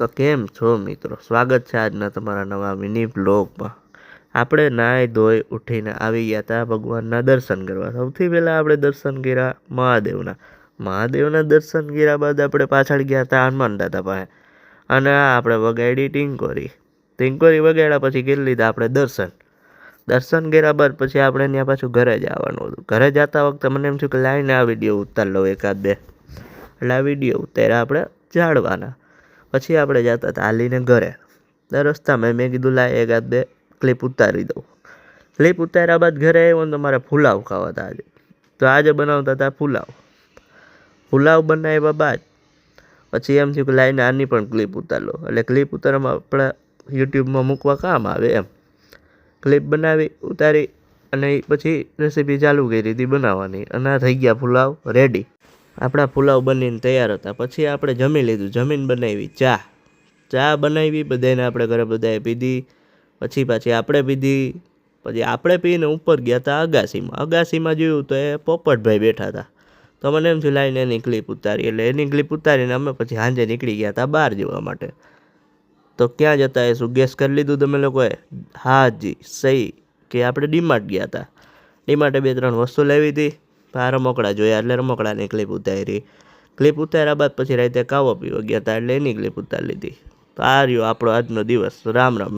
તો કેમ છો મિત્રો? સ્વાગત છે આજના તમારા નવા મિની બ્લોગમાં. આપણે નાહી ધોઈ ઉઠીને આવી ગયા હતા ભગવાનના દર્શન કરવા. સૌથી પહેલાં આપણે દર્શન કર્યા મહાદેવના દર્શન કર્યા બાદ આપણે પાછળ ગયા હતા હનુમાન દાદા પાસે, અને આપણે વગાડી ટીંકોરી વગાડ્યા પછી કરી લીધા આપણે દર્શન કર્યા બાદ પછી આપણે ત્યાં પાછું ઘરે જવાનું હતું. ઘરે જતા વખતે મને એમ થયું કે લાઈને આ વિડીયો ઉતાર લઉં એકાદ બે, એટલે આ વિડીયો ઉતાર્યા આપણે ઝાડવાના. પછી આપણે જતા હતા હાલીને ઘરે. રસ્તામાં મેં કીધું લાય એકાદ બે ક્લિપ ઉતારી દઉં. ક્લિપ ઉતાર્યા બાદ ઘરે આવ્યો ને તમારે પુલાવ ખાવા હતા આજે. તો આજે બનાવતા હતા પુલાવ બનાવ્યા બાદ પછી એમ થયું કે લાઈને આની પણ ક્લિપ ઉતાર લો. એટલે ક્લિપ ઉતારવામાં આપણે યુટ્યુબમાં મૂકવા કામ આવે એમ. ક્લિપ બનાવી ઉતારી અને પછી રેસીપી ચાલુ કરી હતી બનાવવાની, અને આ થઈ ગયા પુલાવ રેડી. આપણા પુલાવ બનીને તૈયાર હતા. પછી આપણે જમી લીધું. જમીન બનાવી ચા બનાવી બધાને આપણે ઘરે બધાએ પીધી. પાછી આપણે પીધી. પછી આપણે પીને ઉપર ગયા હતા અગાસીમાં જોયું તો એ પોપટભાઈ બેઠા હતા. તો મને એમ થયું લાઈને એની ક્લિપ ઉતારી. એટલે એની ક્લિપ ઉતારીને અમે પછી સાંજે નીકળી ગયા હતા બહાર જવા માટે. તો ક્યાં જતા એ શું ગેસ કરી લીધું તમે લોકોએ? હા જી સહી, કે આપણે ડીમાર્ટ ગયા હતા. ડીમાર્ટે 2-3 વસ્તુ લેવી હતી. આ રમકડા જોયા એટલે રમકડાની ક્લિપ ઉતારી. ક્લિપ ઉતાર્યા બાદ પછી રાતે કાવો પીવા ગયા હતા એટલે એની ક્લિપ ઉતારી લીધી. તો આ રહ્યો આપણો આજનો દિવસ. રામ રામ.